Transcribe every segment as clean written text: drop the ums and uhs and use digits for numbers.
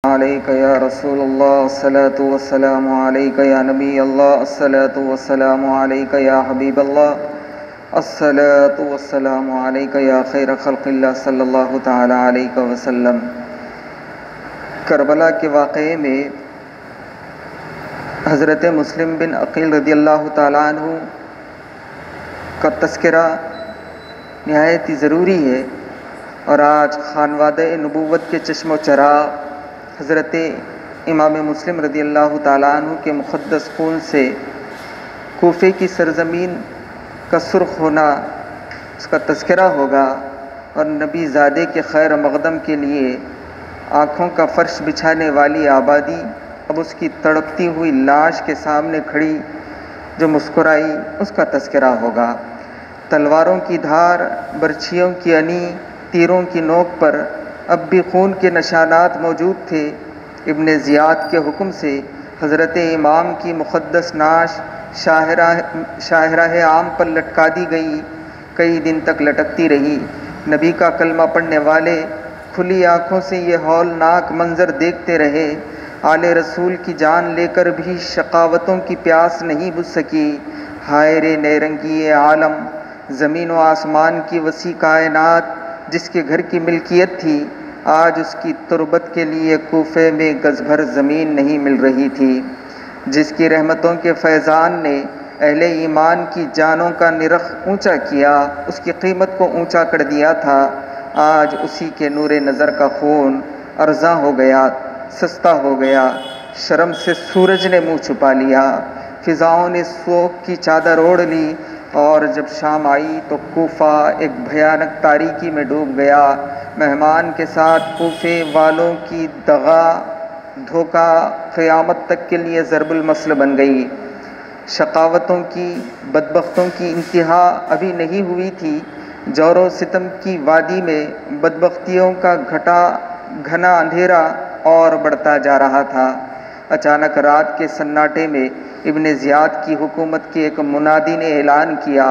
عليك يا رسول الله الصلاة والسلام عليك يا نبي الله الصلاة والسلام عليك يا حبيب الله الصلاة والسلام عليك يا خير خلق الله صلی اللہ تعالی علیہ وسلم۔ کربلا کے واقعے میں حضرت مسلم بن عقیل رضی اللہ تعالیٰ عنہ کا تذکرہ نہایت ہی ضروری ہے، اور آج خانوادہ نبوت کے چشم و چراغ حضرت امام مسلم رضی اللہ تعالیٰ عنہ کے مقدس خون سے کوفے کی سرزمین کا سرخ ہونا، اس کا تذکرہ ہوگا، اور نبی زادے کے خیر مقدم کے لیے آنکھوں کا فرش بچھانے والی آبادی اب اس کی تڑپتی ہوئی لاش کے سامنے کھڑی جو مسکرائی، اس کا تذکرہ ہوگا۔ تلواروں کی دھار، برچھیوں کی انی، تیروں کی نوک پر اب بھی خون کے نشانات موجود تھے۔ ابن زیاد کے حکم سے حضرت امام کی مقدس نعش شاہراہ عام پر لٹکا دی گئی، کئی دن تک لٹکتی رہی۔ نبی کا کلمہ پڑھنے والے کھلی آنکھوں سے یہ ہولناک منظر دیکھتے رہے۔ آل رسول کی جان لے کر بھی شقاوتوں کی پیاس نہیں بجھ سکی۔ ہائے رے نیرنگی عالم، زمین و آسمان کی وسیع کائنات جس کے گھر کی ملکیت تھی، آج اس کی تربت کے لیے کوفے میں گز بھر زمین نہیں مل رہی تھی۔ جس کی رحمتوں کے فیضان نے اہل ایمان کی جانوں کا نرخ اونچا کیا، اس کی قیمت کو اونچا کر دیا تھا، آج اسی کے نور نظر کا خون ارزاں ہو گیا، سستا ہو گیا۔ شرم سے سورج نے منہ چھپا لیا، فضاؤں نے سوگ کی چادر اوڑھ لی، اور جب شام آئی تو کوفہ ایک بھیانک تاریکی میں ڈوب گیا۔ مہمان کے ساتھ کوفے والوں کی دغا دھوکہ قیامت تک کے لیے ضرب المثل بن گئی۔ شقاوتوں کی، بدبختوں کی انتہا ابھی نہیں ہوئی تھی۔ جور و ستم کی وادی میں بدبختیوں کا گھنا اندھیرا اور بڑھتا جا رہا تھا۔ اچانک رات کے سناٹے میں ابن زیاد کی حکومت کے ایک منادی نے اعلان کیا،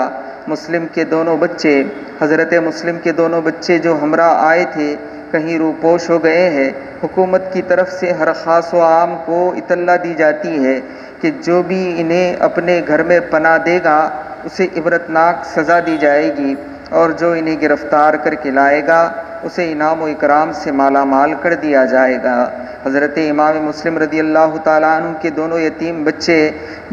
مسلم کے دونوں بچے، حضرت مسلم کے دونوں بچے جو ہمراہ آئے تھے، کہیں روپوش ہو گئے ہیں۔ حکومت کی طرف سے ہر خاص و عام کو اطلاع دی جاتی ہے کہ جو بھی انہیں اپنے گھر میں پناہ دے گا اسے عبرتناک سزا دی جائے گی، اور جو انہیں گرفتار کر کے لائے گا اسے انعام و اکرام سے مالا مال کر دیا جائے گا۔ حضرت امام مسلم رضی اللہ تعالیٰ عنہ کے دونوں یتیم بچے،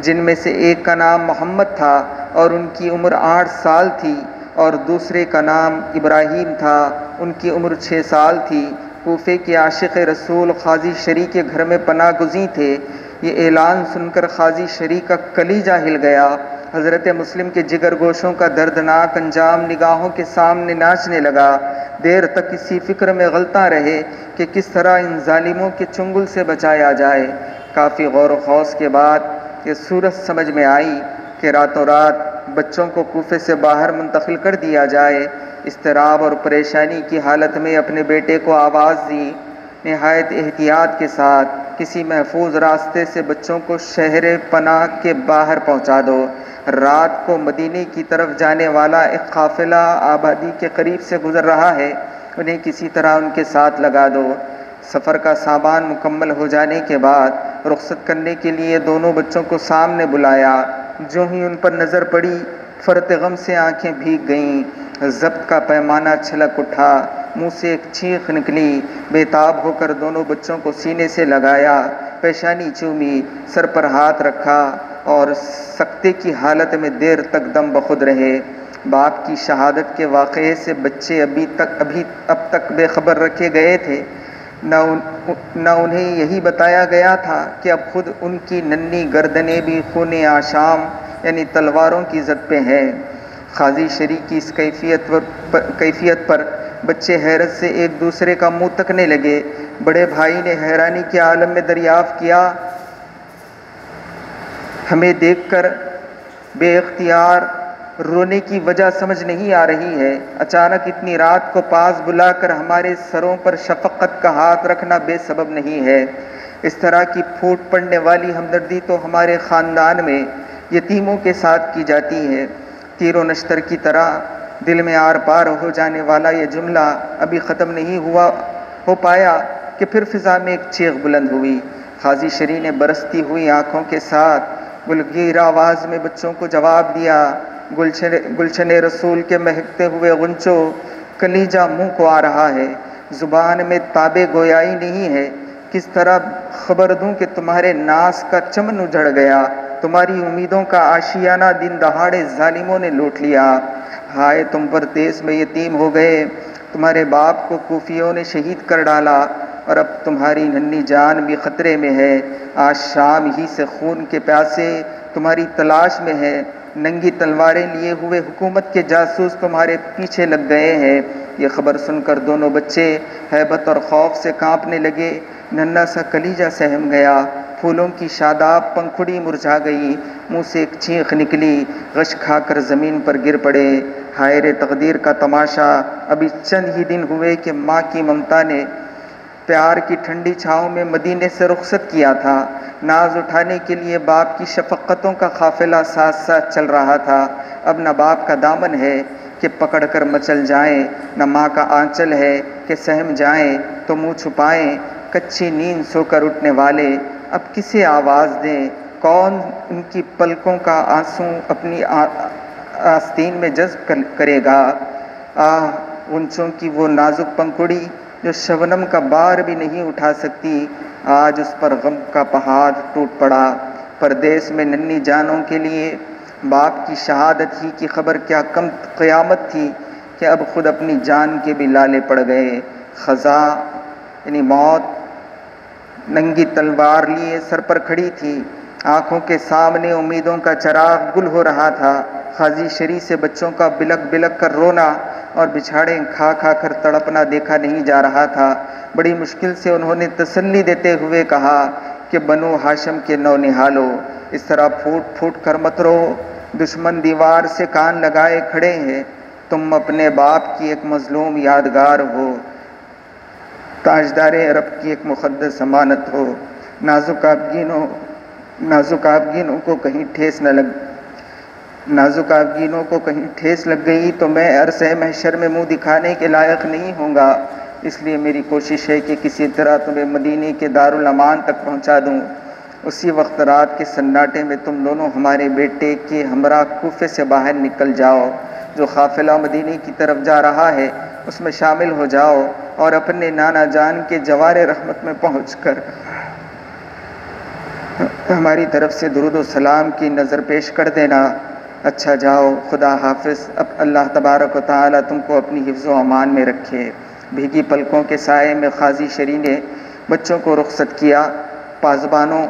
جن میں سے ایک کا نام محمد تھا اور ان کی عمر 8 سال تھی، اور دوسرے کا نام ابراہیم تھا، ان کی عمر 6 سال تھی، کوفے کے عاشق رسول قاضی شریع کے گھر میں پناہ گزین تھے۔ یہ اعلان سن کر قاضی شریع کا کلیجہ ہل گیا۔ حضرت مسلم کے جگر گوشوں کا دردناک انجام نگاہوں کے سامنے ناچنے لگا۔ دیر تک اسی فکر میں غلطاں رہے کہ کس طرح ان ظالموں کے چنگل سے بچایا جائے۔ کافی غور و خوض کے بعد یہ صورت سمجھ میں آئی کہ راتوں رات بچوں کو کوفے سے باہر منتقل کر دیا جائے۔ اضطراب اور پریشانی کی حالت میں اپنے بیٹے کو آواز دی، نہایت احتیاط کے ساتھ کسی محفوظ راستے سے بچوں کو شہر پناہ کے باہر پہنچا دو۔ رات کو مدینے کی طرف جانے والا ایک قافلہ آبادی کے قریب سے گزر رہا ہے، انہیں کسی طرح ان کے ساتھ لگا دو۔ سفر کا سامان مکمل ہو جانے کے بعد رخصت کرنے کے لیے دونوں بچوں کو سامنے بلایا۔ جو ہی ان پر نظر پڑی، فرط غم سے آنکھیں بھیگ گئیں، ضبط کا پیمانہ چھلک اٹھا، منہ سے ایک چیخ نکلی۔ بے تاب ہو کر دونوں بچوں کو سینے سے لگایا، پیشانی چومی، سر پر ہاتھ رکھا، اور سکتے کی حالت میں دیر تک دم بخود رہے۔ باپ کی شہادت کے واقعے سے بچے اب تک بے خبر رکھے گئے تھے، نہ انہیں یہی بتایا گیا تھا کہ اب خود ان کی ننھی گردنیں بھی خون آشام یعنی تلواروں کی زد پہ ہیں۔ قاضی شریع کی اس کیفیت پر بچے حیرت سے ایک دوسرے کا منہ تکنے لگے۔ بڑے بھائی نے حیرانی کے عالم میں دریافت کیا، ہمیں دیکھ کر بے اختیار رونے کی وجہ سمجھ نہیں آ رہی ہے۔ اچانک اتنی رات کو پاس بلا کر ہمارے سروں پر شفقت کا ہاتھ رکھنا بے سبب نہیں ہے۔ اس طرح کی پھوٹ پڑنے والی ہمدردی تو ہمارے خاندان میں یتیموں کے ساتھ کی جاتی ہے۔ تیر و نشتر کی طرح دل میں آر پار ہو جانے والا یہ جملہ ابھی ختم نہیں ہو پایا کہ پھر فضا میں ایک چیخ بلند ہوئی۔ قاضی شری نے برستی ہوئی آنکھوں کے ساتھ گلگیر آواز میں بچوں کو جواب دیا، گلشن رسول کے مہکتے ہوئے غنچوں، کلیجہ منہ کو آ رہا ہے، زبان میں تاب گویائی نہیں ہے، کس طرح خبر دوں کہ تمہارے ناس کا چمن اجڑ گیا، تمہاری امیدوں کا آشیانہ دن دہاڑے ظالموں نے لوٹ لیا۔ ہائے تم پردیس میں یتیم ہو گئے، تمہارے باپ کو کوفیوں نے شہید کر ڈالا، اور اب تمہاری ننھی جان بھی خطرے میں ہے۔ آج شام ہی سے خون کے پیاسے تمہاری تلاش میں ہے، ننگی تلواریں لیے ہوئے حکومت کے جاسوس تمہارے پیچھے لگ گئے ہیں۔ یہ خبر سن کر دونوں بچے ہیبت اور خوف سے کانپنے لگے، ننھا سا کلیجہ سہم گیا، پھولوں کی شاداب پنکھڑی مرجھا گئی، منہ سے ایک چیخ نکلی، غش کھا کر زمین پر گر پڑے۔ ہائے رے تقدیر کا تماشا، ابھی چند ہی دن ہوئے کہ ماں کی ممتا نے پیار کی ٹھنڈی چھاؤں میں مدینے سے رخصت کیا تھا، ناز اٹھانے کے لیے باپ کی شفقتوں کا قافلہ ساتھ ساتھ چل رہا تھا۔ اب نہ باپ کا دامن ہے کہ پکڑ کر مچل جائیں، نہ ماں کا آنچل ہے کہ سہم جائیں تو منہ چھپائیں، کچی نیند سو کر اٹھنے والے اب کسے آواز دیں، کون ان کی پلکوں کا آنسو اپنی آستین میں جذب کرے گا۔ آہ غنچوں کی وہ نازک پنکھڑی جو شبنم کا بار بھی نہیں اٹھا سکتی، آج اس پر غم کا پہاڑ ٹوٹ پڑا۔ پردیس میں ننھی جانوں کے لیے باپ کی شہادت ہی کی خبر کیا کم قیامت تھی کہ اب خود اپنی جان کے بھی لالے پڑ گئے۔ خزاں یعنی موت ننگی تلوار لیے سر پر کھڑی تھی، آنکھوں کے سامنے امیدوں کا چراغ گل ہو رہا تھا۔ قاضی شری سے بچوں کا بلک بلک کر رونا اور بچھاڑے کھا کھا کر تڑپنا دیکھا نہیں جا رہا تھا۔ بڑی مشکل سے انہوں نے تسلی دیتے ہوئے کہا کہ بنو ہاشم کے نونہالو، اس طرح پھوٹ پھوٹ کر مت رو، دشمن دیوار سے کان لگائے کھڑے ہیں، تم اپنے باپ کی ایک مظلوم یادگار ہو، تاجدار عرب کی ایک مقدس امانت ہو۔ نازک آبگینوں کو کہیں ٹھیس لگ گئی تو میں عرصہ محشر میں منہ دکھانے کے لائق نہیں ہوں گا، اس لیے میری کوشش ہے کہ کسی طرح تمہیں مدینے کے دارالامان تک پہنچا دوں۔ اسی وقت رات کے سناٹے میں تم دونوں ہمارے بیٹے کے ہمراہ کوفے سے باہر نکل جاؤ، جو قافلہ مدینے کی طرف جا رہا ہے اس میں شامل ہو جاؤ، اور اپنے نانا جان کے جوار رحمت میں پہنچ کر ہماری طرف سے درود و سلام کی نظر پیش کر دینا۔ اچھا جاؤ، خدا حافظ، اب اللہ تبارک و تعالیٰ تم کو اپنی حفظ و امان میں رکھے۔ بھیگی پلکوں کے سائے میں قاضی شری نے بچوں کو رخصت کیا۔ پاسبانوں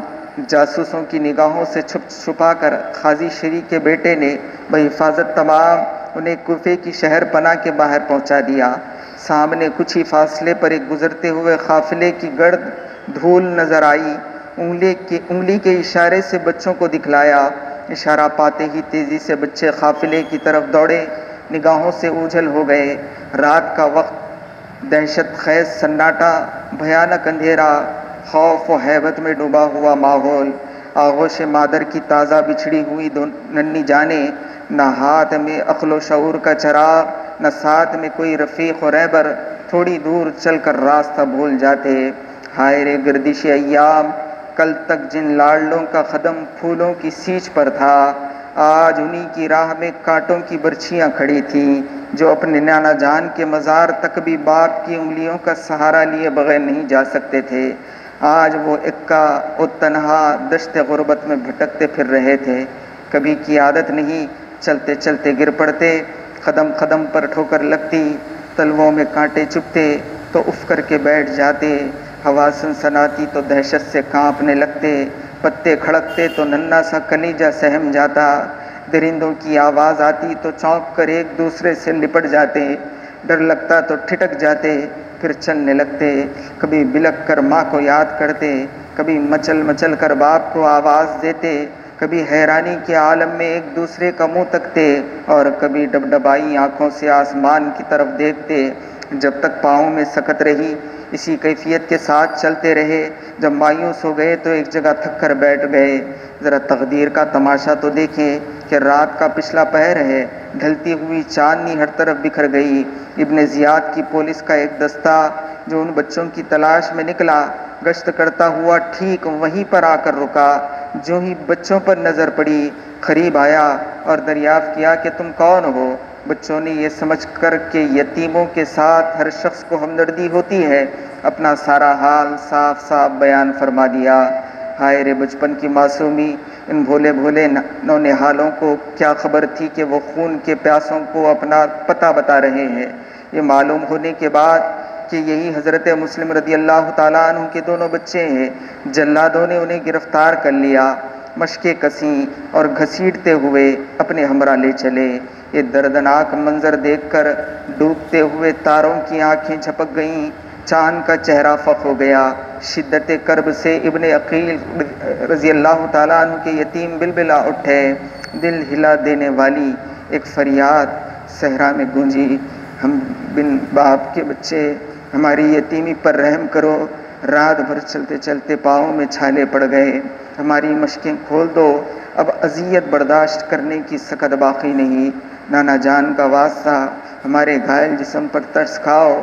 جاسوسوں کی نگاہوں سے چھپا کر قاضی شری کے بیٹے نے بحفاظت تمام انہیں کوفے کی شہر پناہ کے باہر پہنچا دیا۔ سامنے کچھ ہی فاصلے پر ایک گزرتے ہوئے قافلے کی گرد دھول نظر آئی، انگلی کے اشارے سے بچوں کو دکھلایا۔ اشارہ پاتے ہی تیزی سے بچے قافلے کی طرف دوڑے، نگاہوں سے اوجھل ہو گئے۔ رات کا وقت، دہشت خیز سناٹا، بھیانک اندھیرا، خوف و ہیبت میں ڈوبا ہوا ماحول، آغوش مادر کی تازہ بچھڑی ہوئی ننھی جانیں، نہ ہاتھ میں عقل و شعور کا چراغ، نہ ساتھ میں کوئی رفیق و رہبر، تھوڑی دور چل کر راستہ بھول جاتے۔ ہائے رے گردش ایام، کل تک جن لاڈلوں کا قدم پھولوں کی سیچ پر تھا، آج انہی کی راہ میں کانٹوں کی برچھیاں کھڑی تھیں، جو اپنے نانا جان کے مزار تک بھی باپ کی انگلیوں کا سہارا لیے بغیر نہیں جا سکتے تھے۔ آج وہ اکا و تنہا دشت غربت میں بھٹکتے پھر رہے تھے۔ کبھی کی عادت نہیں، چلتے چلتے گر پڑتے، قدم قدم پر ٹھوکر لگتی، تلووں میں کانٹے چبھتے تو اف کر کے بیٹھ جاتے، ہوا سنسناتی تو دہشت سے کانپنے لگتے، پتے کھڑکتے تو ننھا سا کلیجہ سہم جاتا، درندوں کی آواز آتی تو چونک کر ایک دوسرے سے لپٹ جاتے، ڈر لگتا تو ٹھٹک جاتے، پھر چلنے لگتے، کبھی بلک کر ماں کو یاد کرتے، کبھی مچل مچل کر باپ کو آواز دیتے، کبھی حیرانی کے عالم میں ایک دوسرے کا منہ تکتے، اور کبھی ڈبڈبائی آنکھوں سے آسمان کی طرف دیکھتے۔ جب تک پاؤں میں سکت رہی اسی کیفیت کے ساتھ چلتے رہے، جب مایوس ہو گئے تو ایک جگہ تھک کر بیٹھ گئے۔ ذرا تقدیر کا تماشا تو دیکھیں، کہ رات کا پچھلا پہر ہے، ڈھلتی ہوئی چاندنی ہر طرف بکھر گئی۔ ابن زیاد کی پولیس کا ایک دستہ جو ان بچوں کی تلاش میں نکلا، گشت کرتا ہوا ٹھیک وہیں پر آ کر رکا۔ جو ہی بچوں پر نظر پڑی، قریب آیا اور دریافت کیا کہ تم کون ہو؟ بچوں نے یہ سمجھ کر کہ یتیموں کے ساتھ ہر شخص کو ہمدردی ہوتی ہے، اپنا سارا حال صاف صاف بیان فرما دیا۔ ہائے رے بچپن کی معصومی! ان بھولے بھولے نونہالوں کو کیا خبر تھی کہ وہ خون کے پیاسوں کو اپنا پتہ بتا رہے ہیں۔ یہ معلوم ہونے کے بعد کہ یہی حضرت مسلم رضی اللہ تعالیٰ عنہ کے دونوں بچے ہیں، جلادوں نے انہیں گرفتار کر لیا، مشقیں کسیں اور گھسیٹتے ہوئے اپنے ہمراہ لے چلے۔ یہ دردناک منظر دیکھ کر ڈوبتے ہوئے تاروں کی آنکھیں جھپک گئیں، چاند کا چہرہ فق ہو گیا۔ شدت کرب سے ابن عقیل رضی اللہ تعالیٰ عنہ کے یتیم بلبلا اٹھے۔ دل ہلا دینے والی ایک فریاد صحرا میں گونجی، ہم بن باپ کے بچے، ہماری یتیمی پر رحم کرو۔ رات بھر چلتے چلتے پاؤں میں چھالے پڑ گئے، ہماری مشقیں کھول دو، اب اذیت برداشت کرنے کی سکت باقی نہیں۔ نانا جان کا واسطہ، ہمارے گھائل جسم پر ترس کھاؤ،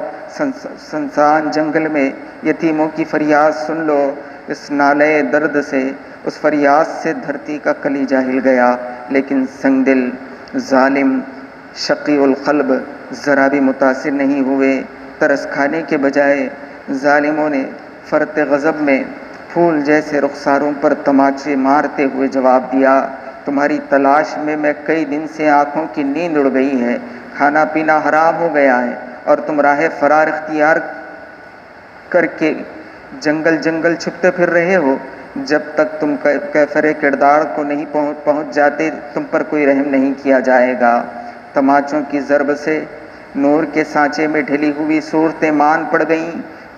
سنسان جنگل میں یتیموں کی فریاد سن لو۔ اس نالے درد سے، اس فریاد سے دھرتی کا کلیجہ ہل گیا، لیکن سنگ دل ظالم شقی القلب ذرا بھی متاثر نہیں ہوئے۔ ترس کھانے کے بجائے ظالموں نے فرط غضب میں پھول جیسے رخساروں پر تماچے مارتے ہوئے جواب دیا، تمہاری تلاش میں کئی دن سے آنکھوں کی نیند اڑ گئی ہے، کھانا پینا حرام ہو گیا ہے، اور تم راہ فرار اختیار کر کے جنگل جنگل چھپتے پھر رہے ہو۔ جب تک تم کیفر کردار کو نہیں پہنچ جاتے، تم پر کوئی رحم نہیں کیا جائے گا۔ تماچوں کی ضرب سے نور کے سانچے میں ڈھلی ہوئی صورتیں مان پڑ گئیں،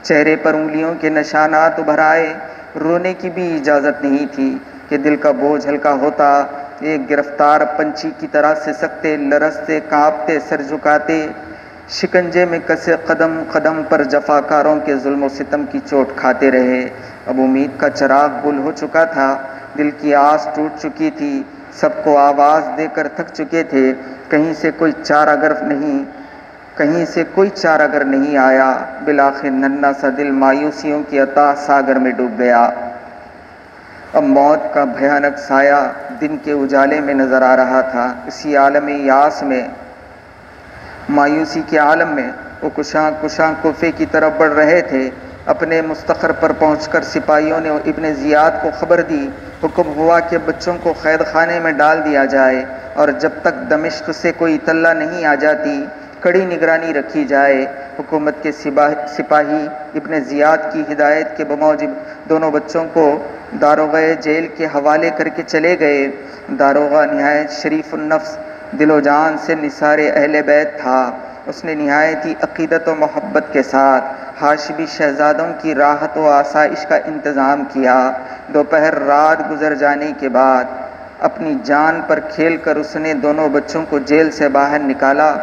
چہرے پر انگلیوں کے نشانات ابھر آئے۔ رونے کی بھی اجازت نہیں تھی کہ دل کا بوجھ ہلکا ہوتا۔ ایک گرفتار پنچھی کی طرح سے سکتے، لرزتے، کانپتے، سر جھکاتے، شکنجے میں کسے قدم قدم پر جفاکاروں کے ظلم و ستم کی چوٹ کھاتے رہے۔ اب امید کا چراغ گل ہو چکا تھا، دل کی آس ٹوٹ چکی تھی، سب کو آواز دے کر تھک چکے تھے، کہیں سے کوئی چارہ گر نہیں آیا۔ بالآخر ننھا سا دل مایوسیوں کی اتاہ ساگر میں ڈوب گیا۔ اب موت کا بھیانک سایہ دن کے اجالے میں نظر آ رہا تھا۔ اسی عالم یاس میں، مایوسی کے عالم میں، وہ کشاں کوفے کی طرف بڑھ رہے تھے۔ اپنے مستقر پر پہنچ کر سپاہیوں نے ابن زیاد کو خبر دی، حکم ہوا کہ بچوں کو قید خانے میں ڈال دیا جائے، اور جب تک دمشق سے کوئی اطلاع نہیں آ جاتی کڑی نگرانی رکھی جائے۔ حکومت کے سپاہی ابن زیاد کی ہدایت کے بموجب دونوں بچوں کو داروغہ جیل کے حوالے کر کے چلے گئے۔ داروغہ نہایت شریف النفس، دل و جان سے نثار اہل بیت تھا۔ اس نے نہایت ہی عقیدت و محبت کے ساتھ ہاشمی شہزادوں کی راحت و آسائش کا انتظام کیا۔ دوپہر رات گزر جانے کے بعد اپنی جان پر کھیل کر اس نے دونوں بچوں کو جیل سے باہر نکالا،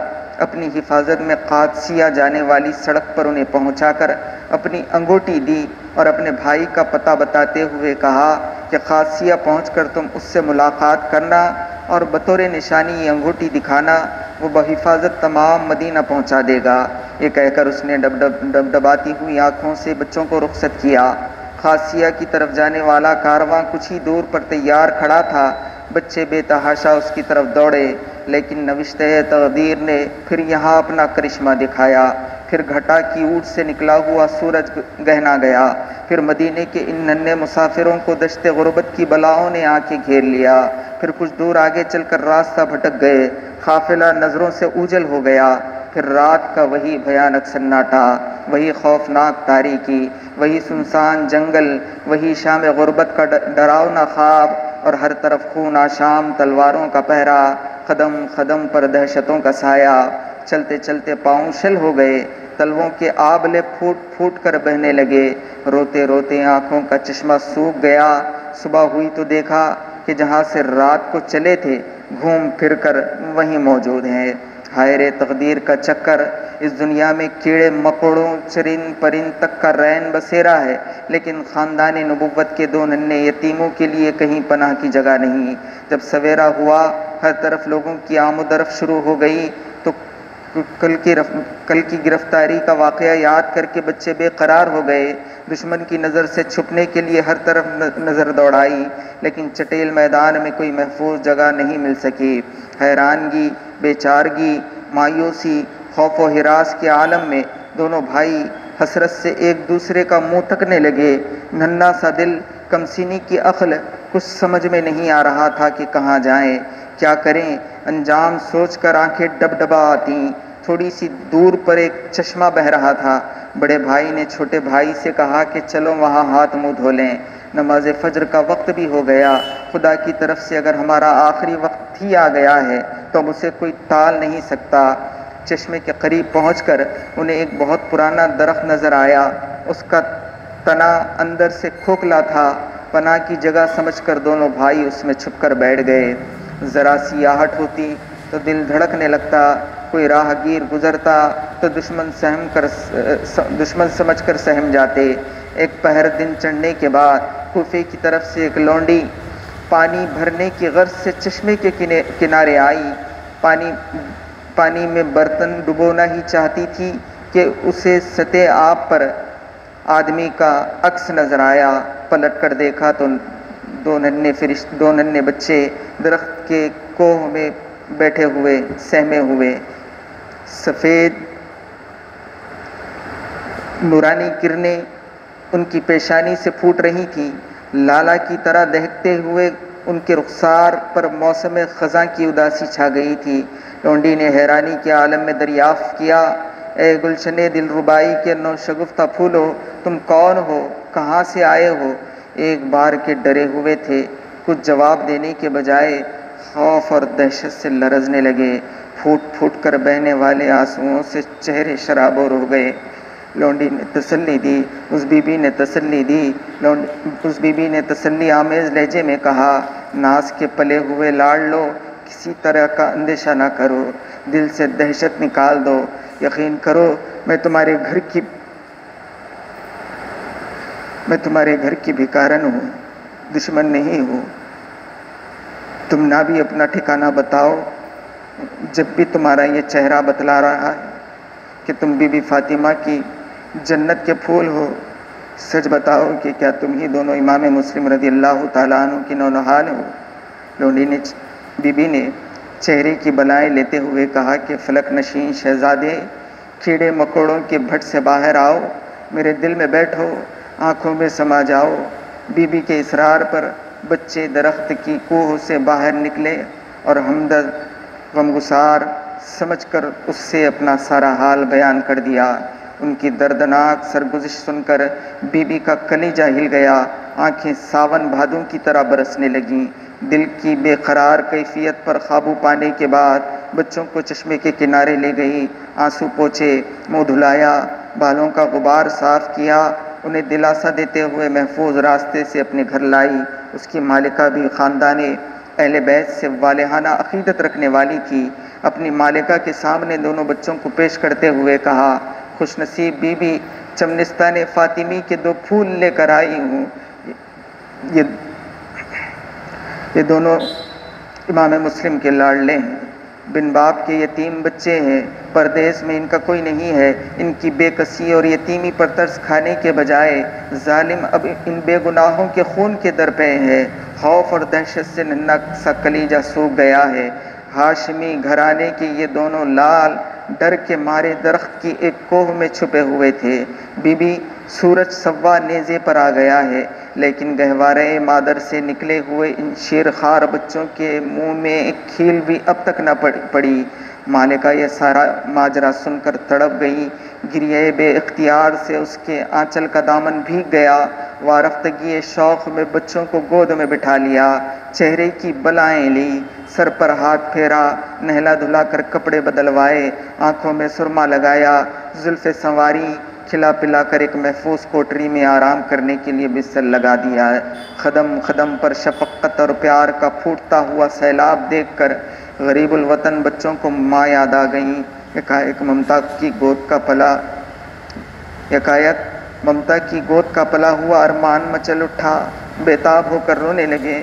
اپنی حفاظت میں قادسیہ جانے والی سڑک پر انہیں پہنچا کر اپنی انگوٹی دی اور اپنے بھائی کا پتہ بتاتے ہوئے کہا کہ قادسیہ پہنچ کر تم اس سے ملاقات کرنا اور بطور نشانی یہ انگوٹی دکھانا، وہ بحفاظت تمام مدینہ پہنچا دے گا۔ یہ کہہ کر اس نے ڈبڈباتی ہوئی آنکھوں سے بچوں کو رخصت کیا۔ قادسیہ کی طرف جانے والا کارواں کچھ ہی دور پر تیار کھڑا تھا۔ بچے بے تحاشا اس کی طرف دوڑے، لیکن نوشتہ تقدیر نے پھر یہاں اپنا کرشمہ دکھایا۔ پھر گھٹا کی اوٹ سے نکلا ہوا سورج گہنا گیا۔ پھر مدینے کے ان ننھے مسافروں کو دشت غربت کی بلاؤں نے آ کے گھیر لیا۔ پھر کچھ دور آگے چل کر راستہ بھٹک گئے، قافلہ نظروں سے اوجھل ہو گیا۔ پھر رات کا وہی بھیانک سناٹا، وہی خوفناک تاریکی، وہی سنسان جنگل، وہی شام غربت کا ڈراؤنا خواب، اور ہر طرف خون آشام تلواروں کا پہرا، قدم قدم پر دہشتوں کا سایہ۔ چلتے چلتے پاؤں شل ہو گئے، تلووں کے آبلے پھوٹ پھوٹ کر بہنے لگے، روتے روتے آنکھوں کا چشمہ سوکھ گیا۔ صبح ہوئی تو دیکھا کہ جہاں سے رات کو چلے تھے گھوم پھر کر وہیں موجود ہیں۔ ہائے رے تقدیر کا چکر! اس دنیا میں کیڑے مکوڑوں چرند پرند تک کا رین بسیرا ہے، لیکن خاندان نبوت کے دو ننھے یتیموں کے لیے کہیں پناہ کی جگہ نہیں۔ جب سویرا ہوا، ہر طرف لوگوں کی آمد و رفت شروع ہو گئی تو کل کی گرفتاری کا واقعہ یاد کر کے بچے بے قرار ہو گئے۔ دشمن کی نظر سے چھپنے کے لیے ہر طرف نظر دوڑائی، لیکن چٹیل میدان میں کوئی محفوظ جگہ نہیں مل سکی۔ حیرانگی، بے چارگی، مایوسی، خوف و ہراس کے عالم میں دونوں بھائی حسرت سے ایک دوسرے کا منہ تکنے لگے۔ ننھا سا دل، کمسینی کی عقل، کچھ سمجھ میں نہیں آ رہا تھا کہ کہاں جائیں، کیا کریں۔ انجام سوچ کر آنکھیں ڈبڈبا آتیں۔ تھوڑی سی دور پر ایک چشمہ بہہ رہا تھا۔ بڑے بھائی نے چھوٹے بھائی سے کہا کہ چلو وہاں ہاتھ منہ دھو لیں، نماز فجر کا وقت بھی ہو گیا۔ خدا کی طرف سے اگر ہمارا آخری وقت ہی آ گیا ہے تو اب اسے کوئی ٹال نہیں سکتا۔ چشمے کے قریب پہنچ کر انہیں ایک بہت پرانا درخت نظر آیا۔ اس کا تنا اندر سے کھوکھلا تھا۔ پناہ کی جگہ سمجھ کر دونوں بھائی اس میں چھپ کر بیٹھ گئے۔ ذرا سی آہٹ ہوتی تو دل دھڑکنے لگتا، کوئی راہ گیر گزرتا تو دشمن سمجھ کر سہم جاتے۔ ایک پہر دن چڑھنے کے بعد کوفے کی طرف سے ایک لونڈی پانی بھرنے کی غرض سے چشمے کے کنارے آئی۔ پانی میں برتن ڈبونا ہی چاہتی تھی کہ اسے سطح آب پر آدمی کا عکس نظر آیا۔ پلٹ کر دیکھا تو دو ننھے بچے درخت کے کوہ میں بیٹھے ہوئے، سہمے ہوئے۔ سفید نورانی کرنیں ان کی پیشانی سے پھوٹ رہی تھیں، لالا کی طرح دہکتے ہوئے ان کے رخسار پر موسم خزاں کی اداسی چھا گئی تھی۔ لونڈی نے حیرانی کے عالم میں دریافت کیا، اے گلشن دلربائی کے نوشگفتہ پھولو، تم کون ہو، کہاں سے آئے ہو؟ ایک بار کے ڈرے ہوئے تھے، کچھ جواب دینے کے بجائے خوف اور دہشت سے لرزنے لگے۔ پھوٹ پھوٹ کر بہنے والے آنسوؤں سے چہرے شرابور ہو گئے۔ لونڈی نے تسلی دی، اس بی بی نے تسلی دی۔ اس بی بی نے تسلی آمیز لہجے میں کہا، ناز کے پلے ہوئے لاڈلو، کسی طرح کا اندیشہ نہ کرو، دل سے دہشت نکال دو۔ یقین کرو میں تمہارے گھر کی بھکارن ہوں، دشمن نہیں ہوں۔ تم نہ بھی اپنا ٹھکانہ بتاؤ، جب بھی تمہارا یہ چہرہ بتلا رہا ہے کہ تم بی بی فاطمہ کی جنت کے پھول ہو، سچ بتاؤ کہ کیا تم ہی دونوں امام مسلم رضی اللہ تعالیٰ عنہ کی نونہال ہو؟ بی بی نے چہرے کی بلائیں لیتے ہوئے کہا کہ فلک نشین شہزادے، کیڑے مکوڑوں کے بھٹ سے باہر آؤ، میرے دل میں بیٹھو، آنکھوں میں سما جاؤ۔ بی بی کے اصرار پر بچے درخت کی کوہ سے باہر نکلے اور ہمدرد غمگسار سمجھ کر اس سے اپنا سارا حال بیان کر دیا۔ ان کی دردناک سرگزش سن کر بی بی کا کلیجہ ہل گیا، آنکھیں ساون بھادوں کی طرح برسنے لگیں۔ دل کی بے قرار کیفیت پر قابو پانے کے بعد بچوں کو چشمے کے کنارے لے گئی، آنسو پوچھے، منہ دھلایا، بالوں کا غبار صاف کیا، انہیں دلاسا دیتے ہوئے محفوظ راستے سے اپنے گھر لائی۔ اس کی مالکہ بھی خاندان اہل بیت سے والہانہ عقیدت رکھنے والی تھی۔ اپنی مالکہ کے سامنے دونوں بچوں کو پیش کرتے ہوئے کہا، خوش نصیب بی بی، چمنستان فاطمی کے 2 پھول لے کر آئی ہوں۔ یہ دونوں امام مسلم کے لاڈلے ہیں، بن باپ کے یتیم بچے ہیں، پردیس میں ان کا کوئی نہیں ہے۔ ان کی بے کسی اور یتیمی پر ترس کھانے کے بجائے ظالم اب ان بے گناہوں کے خون کے در پہ ہے۔ خوف اور دہشت سے ننھا سا کلیجہ سوکھ گیا ہے۔ ہاشمی گھرانے کے یہ دونوں لال ڈر کے مارے درخت کی ایک کوہ میں چھپے ہوئے تھے۔ بی بی، سورج سوا نیزے پر آ گیا ہے، لیکن گہوارے مادر سے نکلے ہوئے ان شیرخوار بچوں کے منہ میں ایک کھیل بھی اب تک نہ پڑی۔ مالکہ یہ سارا ماجرا سن کر تڑپ گئی، گریہ بے اختیار سے اس کے آنچل کا دامن بھیگ گیا۔ وارفتگی شوق میں بچوں کو گود میں بٹھا لیا، چہرے کی بلائیں لی، سر پر ہاتھ پھیرا، نہلا دھلا کر کپڑے بدلوائے، آنکھوں میں سرما لگایا، زلفیں سنواری، کھلا پلا کر ایک محفوظ کوٹری میں آرام کرنے کے لیے بستر لگا دیا ہے۔ قدم قدم پر شفقت اور پیار کا پھوٹتا ہوا سیلاب دیکھ کر غریب الوطن بچوں کو ماں یاد آ گئیں۔ یکایک ممتا کی گود کا پلا ہوا ارمان مچل اٹھا، بےتاب ہو کر رونے لگے۔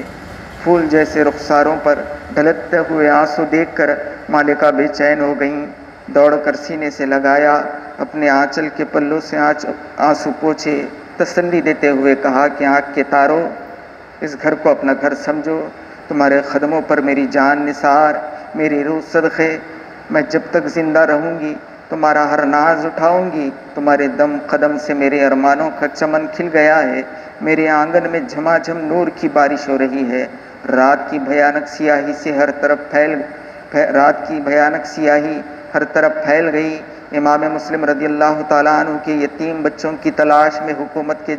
پھول جیسے رخساروں پر ڈھلکتے ہوئے آنسو دیکھ کر مالکہ بے چین ہو گئیں۔ دوڑ کر سینے سے لگایا، اپنے آنچل کے پلوں سے آنسو پوچھے، تسلی دیتے ہوئے کہا کہ آنکھ کے تارو، اس گھر کو اپنا گھر سمجھو، تمہارے قدموں پر میری جان نثار، میری روح صدقے، میں جب تک زندہ رہوں گی تمہارا ہر ناز اٹھاؤں گی، تمہارے دم قدم سے میرے ارمانوں کا چمن کھل گیا ہے، میرے آنگن میں جھماجھم نور کی بارش ہو رہی ہے، رات کی بھیانک سیاہی ہر طرف پھیل گئی۔ امام مسلم رضی اللہ تعالیٰ عنہ کے یتیم بچوں کی تلاش میں حکومت کے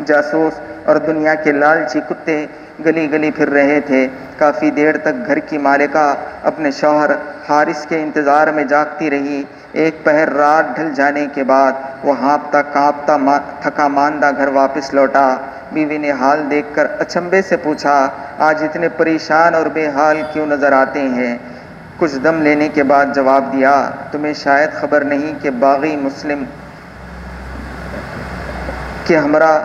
جاسوس اور دنیا کے لالچی کتے گلی گلی پھر رہے تھے۔ کافی دیر تک گھر کی مالکہ اپنے شوہر حارث کے انتظار میں جاگتی رہی۔ ایک پہر رات ڈھل جانے کے بعد وہ ہانپتا کانپتا تھکا ماندہ گھر واپس لوٹا۔ بیوی نے حال دیکھ کر اچنبھے سے پوچھا، آج اتنے پریشان اور بے حال کیوں نظر آتے ہیں؟ کچھ دم لینے کے بعد جواب دیا، تمہیں شاید خبر نہیں کہ باغی مسلم کے ہمراہ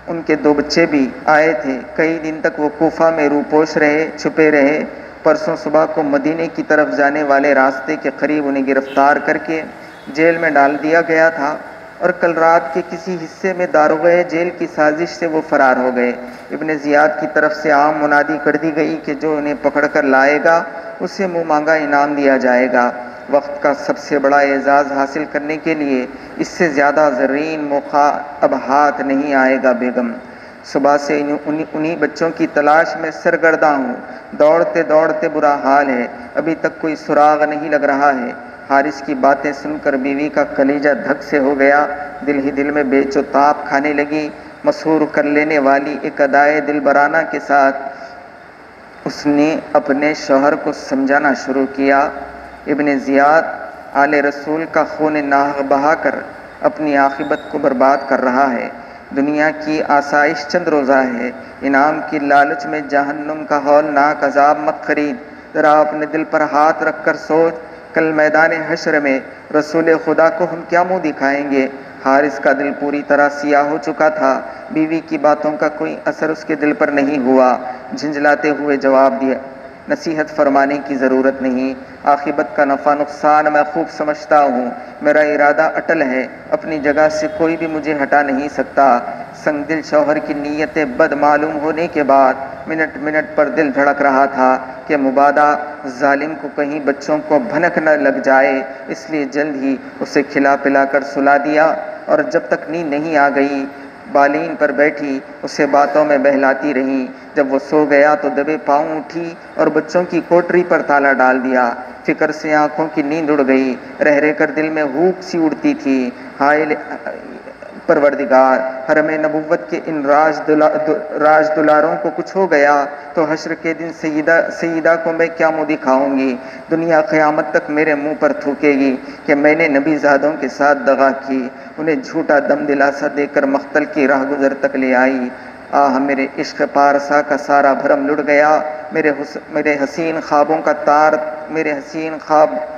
ان کے 2 بچے بھی آئے تھے۔ کئی دن تک وہ کوفہ میں روپوش رہے، چھپے رہے۔ پرسوں صبح کو مدینے کی طرف جانے والے راستے کے قریب انہیں گرفتار کر کے جیل میں ڈال دیا گیا تھا، اور کل رات کے کسی حصے میں داروغہ جیل کی سازش سے وہ فرار ہو گئے۔ ابن زیاد کی طرف سے عام منادی کر دی گئی کہ جو انہیں پکڑ کر لائے گا اسے منہ مانگا انعام دیا جائے گا۔ وقت کا سب سے بڑا اعزاز حاصل کرنے کے لیے اس سے زیادہ زرین موقع اب ہاتھ نہیں آئے گا بیگم۔ صبح سے انہی بچوں کی تلاش میں سرگرداں ہوں، دوڑتے دوڑتے برا حال ہے، ابھی تک کوئی سراغ نہیں لگ رہا ہے۔ حارث کی باتیں سن کر بیوی کا کلیجہ دھک سے ہو گیا، دل ہی دل میں بیچ و تاب کھانے لگی۔ مسحور کر لینے والی ایک ادائے دلبرانہ کے ساتھ اس نے اپنے شوہر کو سمجھانا شروع کیا، ابن زیاد آل رسول کا خون ناحق بہا کر اپنی عاقبت کو برباد کر رہا ہے۔ دنیا کی آسائش چند روزہ ہے، انعام کی لالچ میں جہنم کا ہولناک عذاب مت خرید۔ ذرا اپنے دل پر ہاتھ رکھ کر سوچ، کل میدان حشر میں رسول خدا کو ہم کیا منہ دکھائیں گے؟ حارث کا دل پوری طرح سیاہ ہو چکا تھا، بیوی کی باتوں کا کوئی اثر اس کے دل پر نہیں ہوا۔ جھنجھلاتے ہوئے جواب دیا، نصیحت فرمانے کی ضرورت نہیں، عاقبت کا نفع نقصان میں خوب سمجھتا ہوں، میرا ارادہ اٹل ہے، اپنی جگہ سے کوئی بھی مجھے ہٹا نہیں سکتا۔ سنگ دل شوہر کی نیت بد معلوم ہونے کے بعد منٹ منٹ پر دل دھڑک رہا تھا کہ مبادا ظالم کو کہیں بچوں کو بھنک نہ لگ جائے، اس لیے جلد ہی اسے کھلا پلا کر سلا دیا، اور جب تک نیند نہیں آ گئی بالین پر بیٹھی اسے باتوں میں بہلاتی رہی۔ جب وہ سو گیا تو دبے پاؤں اٹھی اور بچوں کی کوٹری پر تالا ڈال دیا۔ فکر سے آنکھوں کی نیند اڑ گئی، رہ رہ کر دل میں ہوک سی اڑتی تھی، ہائے پروردگار، حرم نبوت کے ان راج دلاروں کو کچھ ہو گیا تو حشر کے دن سیدہ کو میں کیا منہ دکھاؤں گی؟ دنیا قیامت تک میرے منہ پر تھوکے گی کہ میں نے نبی زادوں کے ساتھ دغا کی، انہیں جھوٹا دم دلاسا دے کر مقتل کی راہ گزر تک لے آئی۔ آہ میرے عشق پارسا کا سارا بھرم لٹ گیا، میرے حسین خوابوں کا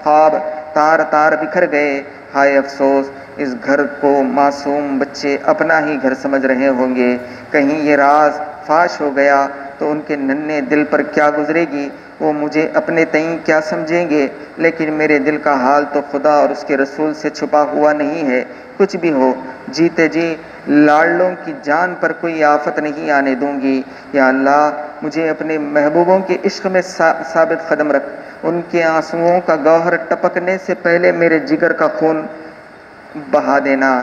خواب تار تار بکھر گئے۔ ہائے افسوس، اس گھر کو معصوم بچے اپنا ہی گھر سمجھ رہے ہوں گے، کہیں یہ راز فاش ہو گیا تو ان کے ننھے دل پر کیا گزرے گی، وہ مجھے اپنے تئیں کیا سمجھیں گے؟ لیکن میرے دل کا حال تو خدا اور اس کے رسول سے چھپا ہوا نہیں ہے۔ کچھ بھی ہو، جیتے جی لاڈلوں کی جان پر کوئی آفت نہیں آنے دوں گی۔ یا اللہ، مجھے اپنے محبوبوں کے عشق میں ثابت قدم رکھ، ان کے آنسوؤں کا گوہر ٹپکنے سے پہلے میرے جگر کا خون بہا دینا۔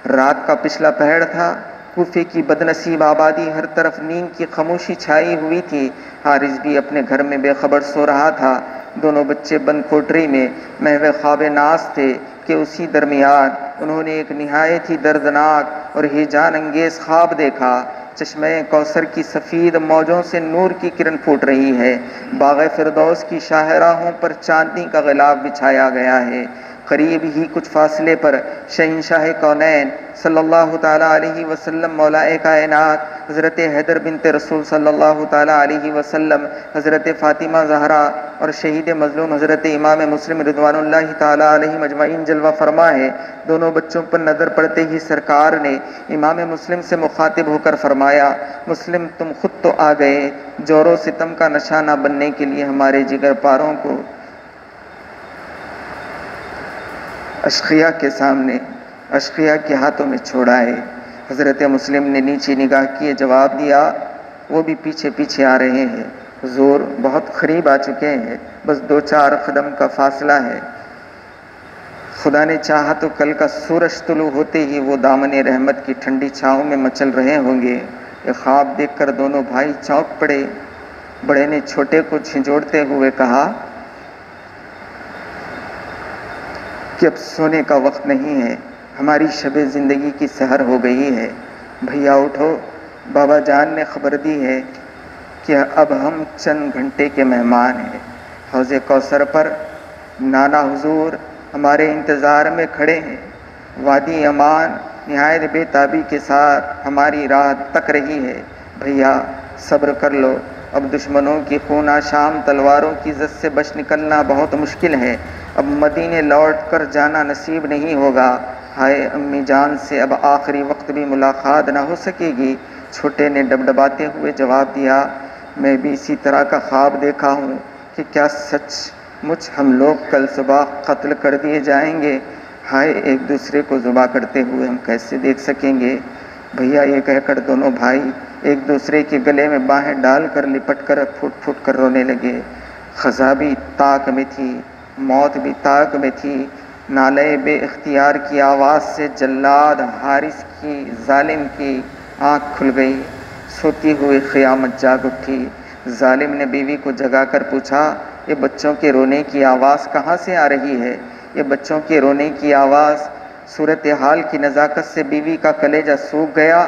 رات کا پچھلا پہر تھا، کوفے کی بدنصیب آبادی ہر طرف نیند کی خاموشی چھائی ہوئی تھی۔ حارث بھی اپنے گھر میں بے خبر سو رہا تھا، دونوں بچے بند کوٹری میں محو خواب ناز تھے کہ اسی درمیان انہوں نے ایک نہایت ہی دردناک اور ہیجان انگیز خواب دیکھا۔ چشمہ کوثر کی سفید موجوں سے نور کی کرن پھوٹ رہی ہے، باغ فردوس کی شاہراہوں پر چاندنی کا غلاف بچھایا گیا ہے، قریب ہی کچھ فاصلے پر شہنشاہ کونین صلی اللہ تعالیٰ علیہ وسلم مولا کائنات حضرت حیدر بنت رسول صلی اللہ تعالیٰ علیہ وسلم، حضرت فاطمہ زہرا اور شہید مظلوم حضرت امام مسلم رضوان اللہ تعالیٰ علیہ مجمعین جلوہ فرما ہے۔ دونوں بچوں پر نظر پڑتے ہی سرکار نے امام مسلم سے مخاطب ہو کر فرمایا، مسلم تم خود تو آ گئے، جور و ستم کا نشانہ بننے کے لیے ہمارے جگر پاروں کو اشقیاء کے سامنے، اشقیاء کے ہاتھوں میں چھوڑا ہے۔ حضرت مسلم نے نیچی نگاہ کیے جواب دیا، وہ بھی پیچھے پیچھے آ رہے ہیں حضور، بہت قریب آ چکے ہیں، بس 2-4 قدم کا فاصلہ ہے۔ خدا نے چاہا تو کل کا سورج طلوع ہوتے ہی وہ دامن رحمت کی ٹھنڈی چھاؤں میں مچل رہے ہوں گے۔ یہ خواب دیکھ کر دونوں بھائی چونک پڑے۔ بڑے نے چھوٹے کو جھنجھوڑتے ہوئے کہا کہ اب سونے کا وقت نہیں ہے، ہماری شب زندگی کی سحر ہو گئی ہے، بھیا اٹھو، بابا جان نے خبر دی ہے کہ اب ہم چند گھنٹے کے مہمان ہیں۔ حوض کوثر پر نانا حضور ہمارے انتظار میں کھڑے ہیں، وادی امان نہایت بے تابی کے ساتھ ہماری راہ تک رہی ہے، بھیا صبر کر لو، اب دشمنوں کی خون آشام تلواروں کی زد سے بچ نکلنا بہت مشکل ہے، اب مدینے لوٹ کر جانا نصیب نہیں ہوگا، ہائے امی جان سے اب آخری وقت بھی ملاقات نہ ہو سکے گی۔ چھوٹے نے ڈبڈباتے ہوئے جواب دیا، میں بھی اسی طرح کا خواب دیکھا ہوں کہ کیا سچ مجھ ہم لوگ کل صبح قتل کر دیے جائیں گے، ہائے ایک دوسرے کو ذبح کرتے ہوئے ہم کیسے دیکھ سکیں گے۔ بھیا یہ کہہ کر دونوں بھائی ایک دوسرے کے گلے میں باہیں ڈال کر لپٹ کر پھوٹ پھوٹ کر رونے لگے۔ خزاں بھی طاق میں تھی، موت بھی طاق میں تھی۔ نالے بے اختیار کی آواز سے جلاد حارث کی، ظالم کی آنکھ کھل گئی، سوتی ہوئی قیامت جاگ اٹھی۔ ظالم نے بیوی کو جگا کر پوچھا، یہ بچوں کے رونے کی آواز کہاں سے آ رہی ہے؟ یہ بچوں کے رونے کی آواز۔ صورتحال کی نزاکت سے بیوی کا کلیجہ سوکھ گیا۔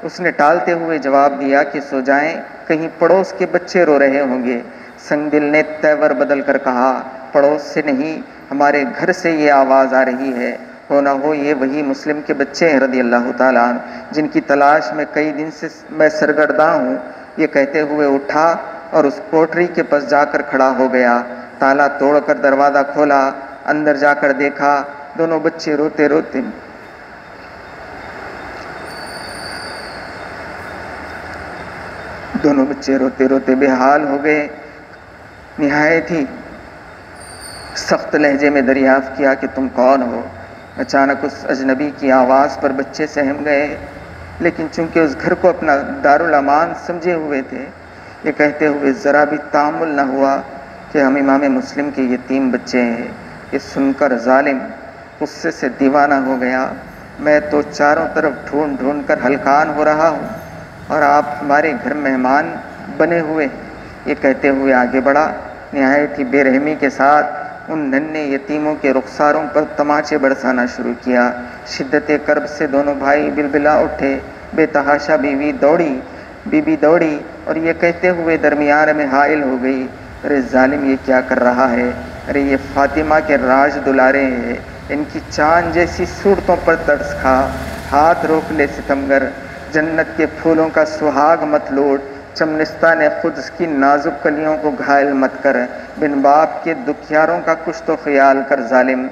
اس نے ٹالتے ہوئے جواب دیا کہ سو جائیں، کہیں پڑوس کے بچے رو رہے ہوں گے۔ سنگ دل نے تیور بدل کر کہا، پڑوس سے نہیں، ہمارے گھر سے یہ آواز آ رہی ہے، ہو نہ ہو یہ وہی مسلم کے بچے ہیں رضی اللہ تعالیٰ عنہ، جن کی تلاش میں کئی دن سے میں سرگرداں ہوں۔ یہ کہتے ہوئے اٹھا اور اس کوٹری کے پاس جا کر کھڑا ہو گیا، تالا توڑ کر دروازہ کھولا، اندر جا کر دیکھا دونوں بچے روتے روتے بے حال ہو گئے۔ نہایت ہی سخت لہجے میں دریافت کیا کہ تم کون ہو؟ اچانک اس اجنبی کی آواز پر بچے سہم گئے، لیکن چونکہ اس گھر کو اپنا دارالامان سمجھے ہوئے تھے، یہ کہتے ہوئے ذرا بھی تامل نہ ہوا کہ ہم امام مسلم کے یتیم بچے ہیں۔ یہ سن کر ظالم غصے سے دیوانہ ہو گیا، میں تو چاروں طرف ڈھونڈ ڈھونڈ کر ہلکان ہو رہا ہوں اور آپ ہمارے گھر مہمان بنے ہوئے۔ یہ کہتے ہوئے آگے بڑھا، نہایت ہی بے رحمی کے ساتھ ان ننھے یتیموں کے رخساروں پر تماچے برسانا شروع کیا۔ شدت کرب سے دونوں بھائی بلبلا اٹھے۔ بے تحاشا بیوی دوڑی اور یہ کہتے ہوئے درمیان میں حائل ہو گئی، ارے ظالم یہ کیا کر رہا ہے؟ ارے یہ فاطمہ کے راج دلارے ہیں، ان کی چاند جیسی صورتوں پر ترس کھا، ہاتھ روک لے ستمگر، جنت کے پھولوں کا سہاگ مت لوٹ، چمنستان قدس کی نازک کلیوں کو گھائل مت کر، بن باپ کے دکھیاروں کا کچھ تو خیال کر ظالم۔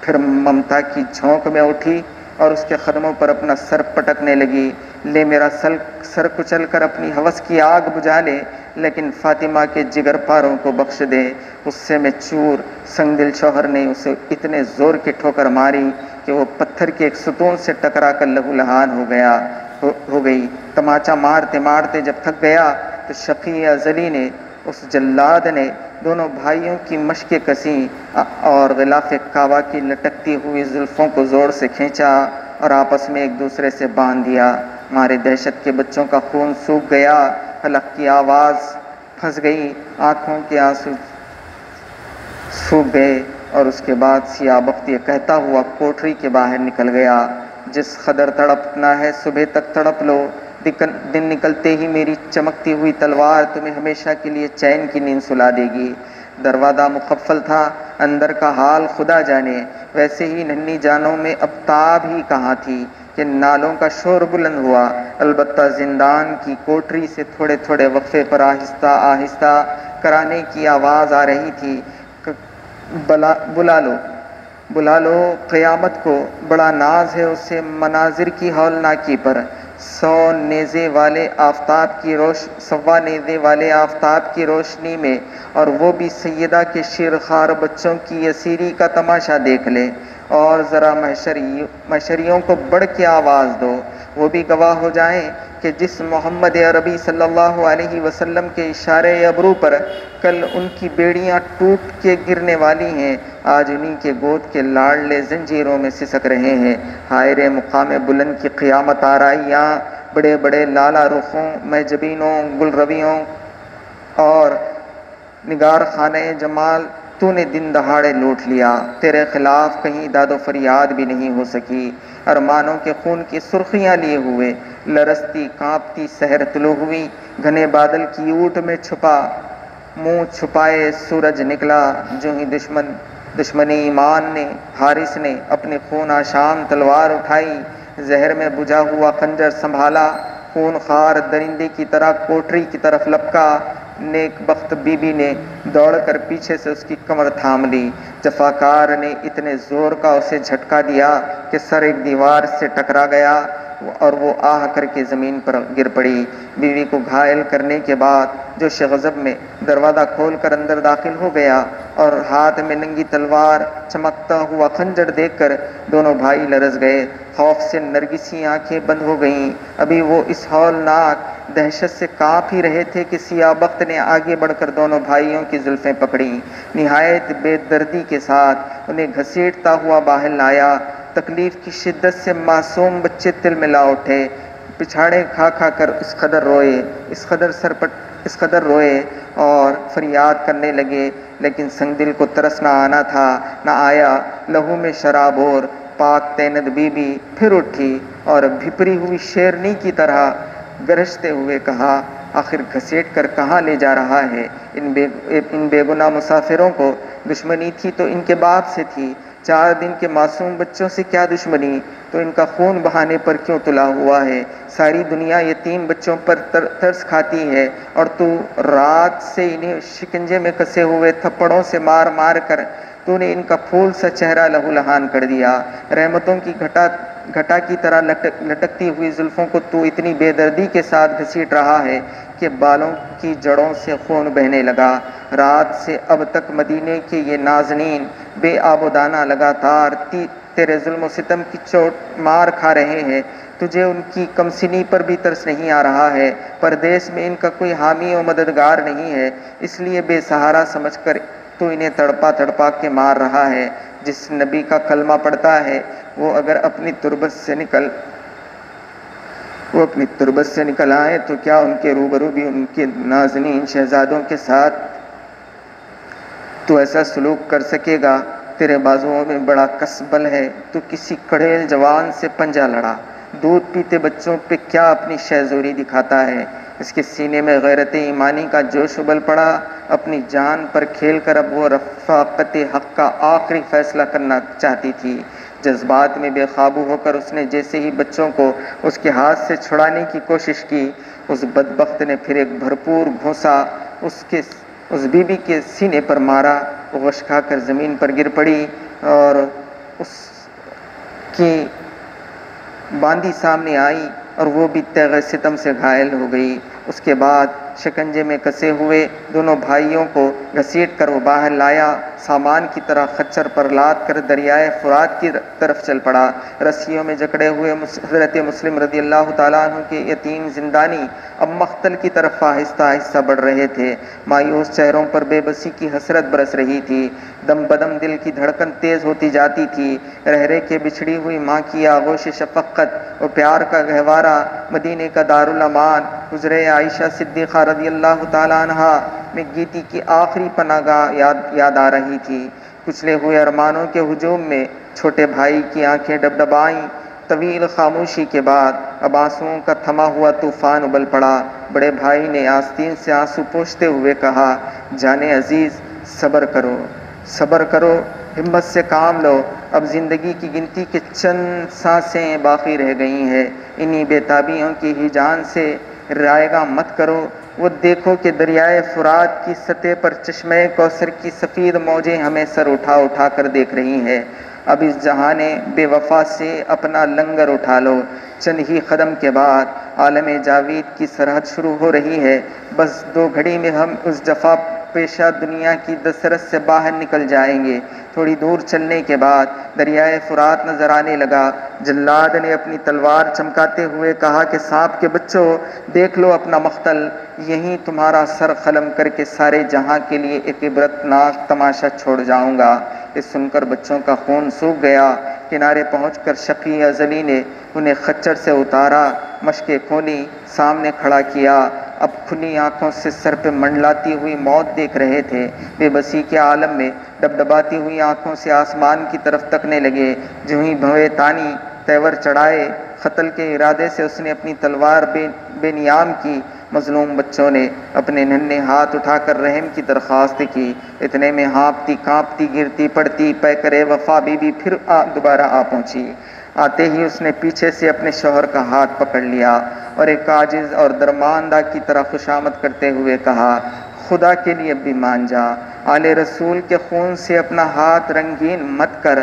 پھر ممتا کی جھونک میں اٹھی اور اس کے قدموں پر اپنا سر پٹکنے لگی، لے میرا سر کچل کر اپنی ہوس کی آگ بجھا لے، لیکن فاطمہ کے جگر پاروں کو بخش دے۔ غصے میں چور سنگ دل شوہر نے اسے اتنے زور کی ٹھوکر ماری کہ وہ پتھر کے ایک ستون سے ٹکرا کر لہو لہان ہو گئی۔ تماچا مارتے مارتے جب تھک گیا تو شقی ازلی نے، اس جلاد نے دونوں بھائیوں کی مشق کسی اور غلاف کعبہ کی لٹکتی ہوئی زلفوں کو زور سے کھینچا اور آپس میں ایک دوسرے سے باندھ دیا۔ ہمارے دہشت کے بچوں کا خون سوکھ گیا، حلق کی آواز پھنس گئی، آنکھوں کے آنسو سوکھ گئے اور اس کے بعد سیاہ بخت یہ کہتا ہوا کوٹری کے باہر نکل گیا، جس قدر تڑپنا ہے صبح تک تڑپ لو، دن نکلتے ہی میری چمکتی ہوئی تلوار تمہیں ہمیشہ کے لیے چین کی نیند سلا دے گی۔ دروازہ مقفل تھا، اندر کا حال خدا جانے۔ ویسے ہی ننھی جانوں میں اب تاب ہی کہاں تھی کہ نالوں کا شور بلند ہوا۔ البتہ زندان کی کوٹری سے تھوڑے تھوڑے وقفے پر آہستہ آہستہ کرانے کی آواز آ رہی تھی، بلا لو قیامت کو، بڑا ناز ہے اسے مناظر کی ہولناکی پر۔ سوا نیزے والے آفتاب کی روشنی میں، اور وہ بھی سیدہ کے شیرخوار بچوں کی اسیری کا تماشا دیکھ لے، اور ذرا محشریوں کو بڑھ کے آواز دو، وہ بھی گواہ ہو جائیں کہ جس محمد عربی صلی اللہ علیہ وسلم کے اشارے ابرو پر کل ان کی بیڑیاں ٹوٹ کے گرنے والی ہیں، آج انہی کے گود کے لاڈلے زنجیروں میں سسک رہے ہیں۔ ہائے رے مقام بلند کی قیامت آرائیاں، بڑے بڑے لالا رخوں، مہ جبینوں، گل رویوں اور نگار خانہ جمال تو نے دن دہاڑے لوٹ لیا، تیرے خلاف کہیں داد و فریاد بھی نہیں ہو سکی۔ ارمانوں کے خون کی سرخیاں لیے ہوئے لرزتی کانپتی سحر طلوع ہوئی، گھنے بادل کی اوٹ میں منہ چھپائے سورج نکلا، جو ہی دشمن ایمان نے حارث نے اپنی خون آشام تلوار اٹھائی، زہر میں بجھا ہوا خنجر سنبھالا، خون خوار درندے کی طرح کوٹری کی طرف لپکا، نیک بخت بی بی نے دوڑ کر پیچھے سے اس کی کمر تھام لی، جفاکار نے اتنے زور کا اسے جھٹکا دیا کہ سر ایک دیوار سے ٹکرا گیا اور وہ آہ کر کے زمین پر گر پڑی۔ بیوی کو گھائل کرنے کے بعد جوش غضب میں دروازہ کھول کر اندر داخل ہو گیا، اور ہاتھ میں ننگی تلوار، چمکتا ہوا خنجر دیکھ کر دونوں بھائی لرز گئے، خوف سے نرگسی آنکھیں بند ہو گئیں۔ ابھی وہ اس ہولناک دہشت سے کانپ ہی رہے تھے کہ سیاہ بخت نے آگے بڑھ کر دونوں بھائیوں کی زلفیں پکڑیں، نہایت بے دردی کے ساتھ انہیں گھسیٹتا ہوا باہر لایا۔ تکلیف کی شدت سے معصوم بچے تل ملا اٹھے، پچھاڑے کھا کھا کر اس قدر روئے اور فریاد کرنے لگے، لیکن سنگ دل کو ترس نہ آنا تھا، نہ آیا۔ لہو میں شراب اور پاک تینت بی بی پھر اٹھی اور بھپری ہوئی شیرنی کی طرح گرجتے ہوئے کہا، آخر گھسیٹ کر کہاں لے جا رہا ہے؟ ان بے گناہ مسافروں کو دشمنی تھی تو ان کے باپ سے تھی، 4 دن کے معصوم بچوں سے کیا دشمنی؟ تو ان کا خون بہانے پر کیوں تلا ہوا ہے؟ ساری دنیا یتیم بچوں پر ترس کھاتی ہے، اور تو رات سے انہیں شکنجے میں کسے ہوئے تھپڑوں سے مار مار کر تو نے ان کا پھول سا چہرہ لہو لہان کر دیا۔ رحمتوں کی گھٹا کی طرح لٹکتی ہوئی زلفوں کو تو اتنی بے دردی کے ساتھ گھسیٹ رہا ہے کہ بالوں کی جڑوں سے خون بہنے لگا۔ رات سے اب تک مدینے کے یہ نازنین بے آب و دانہ لگاتار تیرے ظلم و ستم کی چوٹ مار کھا رہے ہیں، تجھے ان کی کمسنی پر بھی ترس نہیں آ رہا ہے۔ پردیس میں ان کا کوئی حامی و مددگار نہیں ہے، اس لیے بے سہارا سمجھ کر تو انہیں تڑپا تڑپا کے مار رہا ہے۔ جس نبی کا کلمہ پڑھتا ہے وہ اگر اپنی تربت سے نکل آئے تو کیا ان کے روبرو بھی ان کے نازنین شہزادوں کے ساتھ تو ایسا سلوک کر سکے گا؟ تیرے بازوؤں میں بڑا کسبل ہے، تو کسی کڑیل جوان سے پنجہ لڑا، دودھ پیتے بچوں پہ کیا اپنی شہزوری دکھاتا ہے؟ اس کے سینے میں غیرت ایمانی کا جوش ابل پڑا، اپنی جان پر کھیل کر اب وہ رفاقت حق کا آخری فیصلہ کرنا چاہتی تھی۔ جذبات میں بے قابو ہو کر اس نے جیسے ہی بچوں کو اس کے ہاتھ سے چھڑانے کی کوشش کی، اس بدبخت نے پھر ایک بھرپور گھونسا اس بی بی کے سینے پر مارا، وہ غش کھا کر زمین پر گر پڑی اور اس کی باندی سامنے آئی اور وہ بھی تیغ ستم سے گھائل ہو گئی۔ اس کے بعد شکنجے میں کسے ہوئے دونوں بھائیوں کو گھسیٹ کر وہ باہر لایا، سامان کی طرح خچر پر لاد کر دریائے فرات کی طرف چل پڑا۔ رسیوں میں جکڑے ہوئے حضرت مسلم رضی اللہ تعالیٰ عنہ کے یتیم زندانی اب مقتل کی طرف آہستہ آہستہ بڑھ رہے تھے۔ مایوس چہروں پر بے بسی کی حسرت برس رہی تھی، دم بدم دل کی دھڑکن تیز ہوتی جاتی تھی۔ رہ رہ کے بچھڑی ہوئی ماں کی آغوش شفقت و پیار کا گہوارہ، مدینے کا دارالامان، حجرہ عائشہ صدیقہ رضی اللہ تعالیٰ عنہا میں گیتی کی آخری پناہ گاہ یاد آ رہی تھی۔ کچلے ہوئے ارمانوں کے ہجوم میں چھوٹے بھائی کی آنکھیں ڈبڈبائیں۔ طویل خاموشی کے بعد اب آنسوؤں کا تھما ہوا طوفان ابل پڑا۔ بڑے بھائی نے آستین سے آنسو پوچھتے ہوئے کہا، جان عزیز صبر کرو، صبر کرو، ہمت سے کام لو، اب زندگی کی گنتی کے چند سانسیں باقی رہ گئی ہیں، انہی بے تابیوں کی ہی جان سے رائے گاں مت کرو۔ وہ دیکھو کہ دریائے فرات کی سطح پر چشمہ کوثر کی سفید موجیں ہمیں سر اٹھا اٹھا کر دیکھ رہی ہیں۔ اب اس جہان بے وفا سے اپنا لنگر اٹھا لو، چند ہی قدم کے بعد عالم جاوید کی سرحد شروع ہو رہی ہے، بس 2 گھڑی میں ہم اس جفا پیشہ دنیا کی دسترس سے باہر نکل جائیں گے۔ تھوڑی دور چلنے کے بعد دریائے فرات نظر آنے لگا۔ جلاد نے اپنی تلوار چمکاتے ہوئے کہا کہ سانپ کے بچوں، دیکھ لو اپنا مقتل، یہیں تمہارا سر قلم کر کے سارے جہاں کے لیے ایک عبرتناک تماشا چھوڑ جاؤں گا۔ یہ سن کر بچوں کا خون سوکھ گیا۔ کنارے پہنچ کر شقی ازلی نے انہیں خچر سے اتارا، مشقیں کھولی، سامنے کھڑا کیا۔ اب کھلی آنکھوں سے سر پہ منڈلاتی ہوئی موت دیکھ رہے تھے۔ بے بسی کے عالم میں ڈبڈباتی ہوئی آنکھوں سے آسمان کی طرف تکنے لگے۔ جو ہی بھوے تانی تیور چڑھائے، قتل کے ارادے سے اس نے اپنی تلوار بے نیام کی۔ مظلوم بچوں نے اپنے ننھے ہاتھ اٹھا کر رحم کی درخواست کی۔ اتنے میں ہانپتی کانپتی گرتی پڑتی پیکرے وفا بی بی پھر دوبارہ آ پہنچی۔ آتے ہی اس نے پیچھے سے اپنے شوہر کا ہاتھ پکڑ لیا اور ایک عاجز اور درماندہ کی طرح خوشامد کرتے ہوئے کہا، خدا کے لیے بھی مان جا، آل رسول کے خون سے اپنا ہاتھ رنگین مت کر،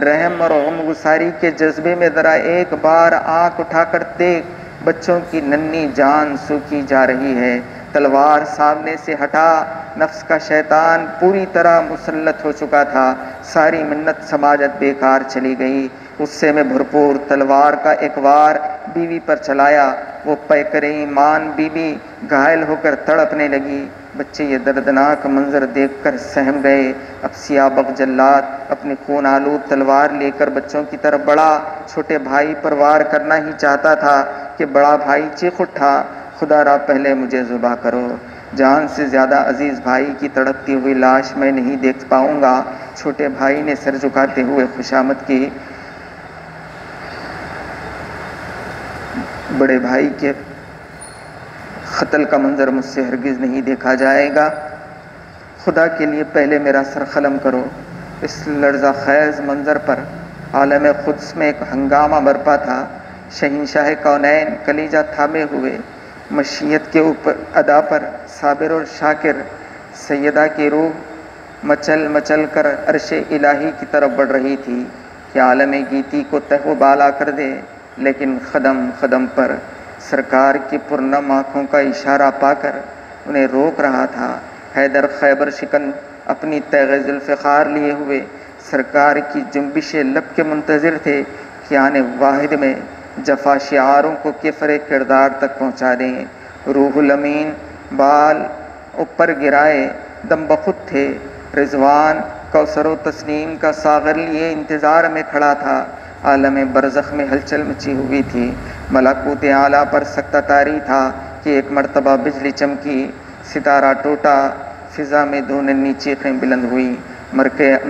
رحم اور غم گساری کے جذبے میں ذرا ایک بار آنکھ اٹھا کر دیکھ، بچوں کی ننھی جان سوکھی جا رہی ہے۔ تلوار سامنے سے ہٹا، نفس کا شیطان پوری طرح مسلط ہو چکا تھا۔ ساری منت سماجت بیکار چلی گئی۔ غصے میں بھرپور تلوار کا ایک وار بیوی پر چلایا۔ وہ پیکر ایمان بی بی گھائل ہو کر تڑپنے لگی۔ بچے یہ دردناک منظر دیکھ کر سہم گئے۔ اب سیابق جلاد اپنی خون آلود تلوار لے کر بچوں کی طرف بڑھا۔ چھوٹے بھائی پر وار کرنا ہی چاہتا تھا کہ بڑا بھائی چیخ اٹھا، خدا را پہلے مجھے ذبح کرو، جان سے زیادہ عزیز بھائی کی تڑپتی ہوئی لاش میں نہیں دیکھ پاؤں گا۔ چھوٹے بھائی نے سر جھکاتے ہوئے خوشامد کی۔ بڑے بھائی کے قتل کا منظر مجھ سے ہرگز نہیں دیکھا جائے گا، خدا کے لیے پہلے میرا سر قلم کرو۔ اس لرزہ خیز منظر پر عالم قدس میں ایک ہنگامہ برپا تھا۔ شہنشاہ کونین کلیجہ تھامے ہوئے مشیت کے اوپر ادا پر صابر اور شاکر، سیدہ کی روح مچل مچل کر عرش الہی کی طرف بڑھ رہی تھی کہ عالم گیتی کو تہ و بالا کر دے، لیکن قدم قدم پر سرکار کی پرنم آنکھوں کا اشارہ پا کر انہیں روک رہا تھا۔ حیدر خیبر شکن اپنی تیغ ذوالفقار لیے ہوئے سرکار کی جنبش لب کے منتظر تھے کہ آنے واحد میں جفا شعاروں کو کفر کردار تک پہنچا دیں۔ روح الامین بال اوپر گرائے دم بخود تھے۔ رضوان کوثر و تسنیم کا ساغر لیے انتظار میں کھڑا تھا۔ عالم برزخ میں ہلچل مچی ہوئی تھی۔ ملکوت اعلیٰ پر سکتہ طاری تھا کہ ایک مرتبہ بجلی چمکی، ستارہ ٹوٹا، فضا میں 2 ننھی چیخیں بلند ہوئی،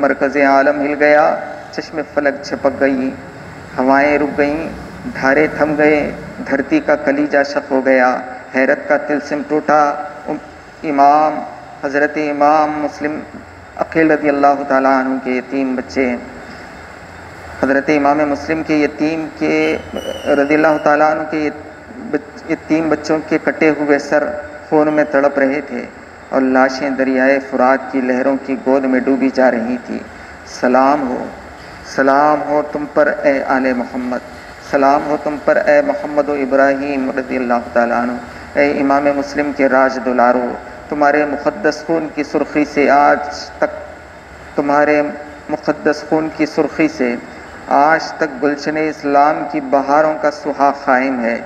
مرکز عالم ہل گیا، چشم فلک چھپک گئی، ہوائیں رک گئیں، دھارے تھم گئے، دھرتی کا کلیجہ شق ہو گیا، حیرت کا طلسم ٹوٹا۔ حضرت امام مسلم عقیل رضی اللہ تعالیٰ عنہ کے یتیم بچے، حضرت امام مسلم کے یتیم کے رضی اللہ تعالیٰ عنہ کے یتیم بچوں کے کٹے ہوئے سر خون میں تڑپ رہے تھے اور لاشیں دریائے فرات کی لہروں کی گود میں ڈوبی جا رہی تھی۔ سلام ہو تم پر اے آل محمد، سلام ہو تم پر اے محمد و ابراہیم رضی اللہ تعالیٰ عنہ۔ اے امام مسلم کے راج دلارو، تمہارے مقدس خون کی سرخی سے آج تک گلشن اسلام کی بہاروں کا سہاگ قائم ہے۔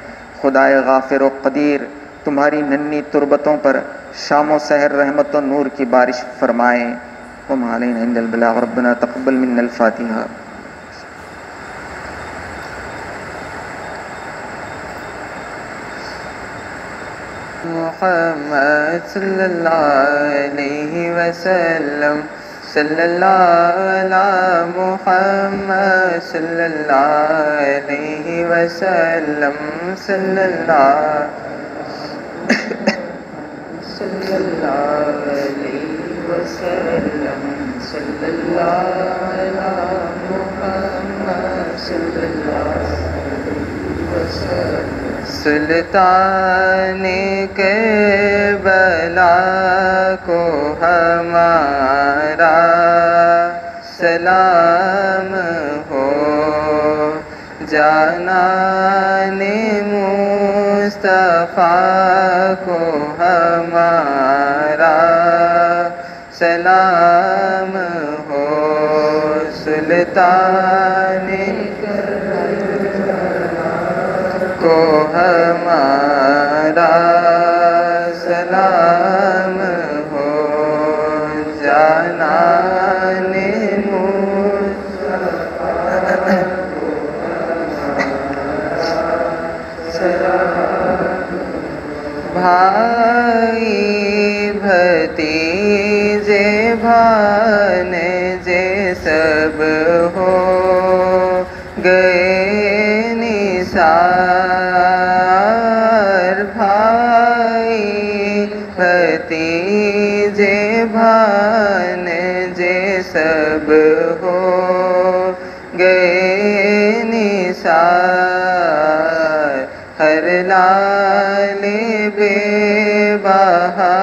خدائے غافر و قدیر تمہاری ننھی تربتوں پر شام و سحر رحمت و نور کی بارش فرمائے۔ وما علینا الا البلاغ، ربنا تقبل منا الفاتحہ۔ محمد صلی اللہ علیہ وسلم، صلی اللہ علی محمد صلی اللہ علیہ وسلم، صلی اللہ علیہ وسلم۔ صلی اللہ علی محمد صلی اللہ علیہ وسلم۔ سلطان کربلا کو ہمارا سلام ہو، جانان مصطفیٰ کو ہمارا سلام ہو، سلطان کو ہمارا سلام ہو، جانان مصطفیٰ کو ہمارا سلام۔ بھائی بھتیجے بھانجے سب ہو گئے نثار، بھائی بھتیجے بھانجے سب ہو گئے نثار، ہر لال بے بہا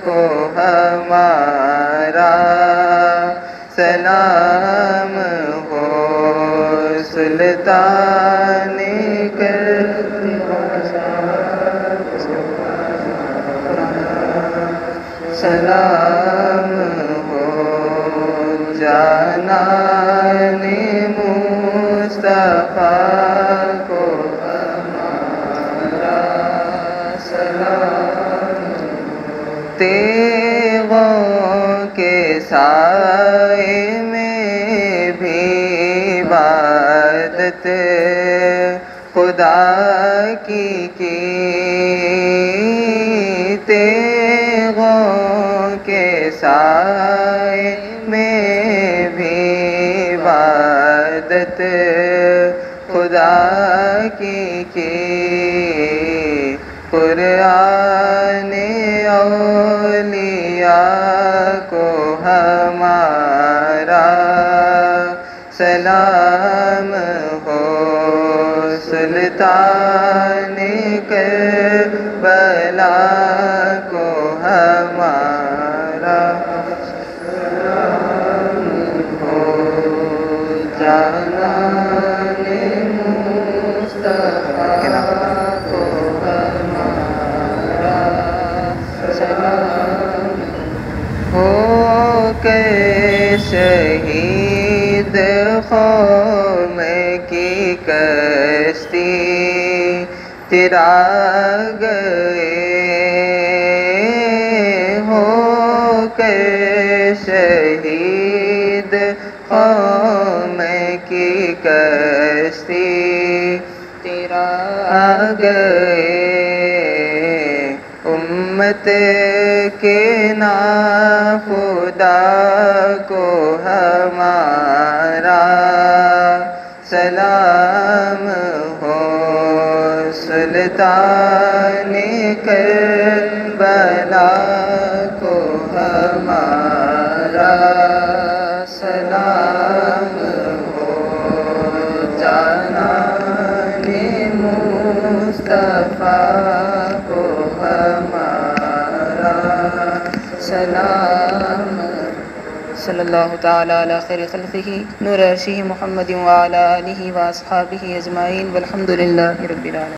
کو ہمارا سلام ہو، سلطان سلام ہو، جانان مصطفیٰ کو ہمارا سلام۔ تیغوں کے سائے میں بھی عبادت خدا کی تیغوں کے سائے میں بھی عبادت خدا کی قرآن اولیاء کو ہمارا سلام ہو، سلطان کربلا کو ہمارا سلام ہو، جانان مصطفیٰ کو ہمارا سلام ہو، کہ شہید قوم کی کشتی تیرا گئے، ہو کر شہید قوم کی کشتی تیرا گئے، امت کے ناخدا کو ہمارا سلام ہو، سلطان کربلا کو ہمارا سلام ہو، جانان مصطفیٰ کو ہمارا سلام۔ صلی اللہ تعالی علی خیر خلقہ نور عرشہ محمد وعلی آلہ واصحابہ اجمعین والحمد للہ رب العالمین۔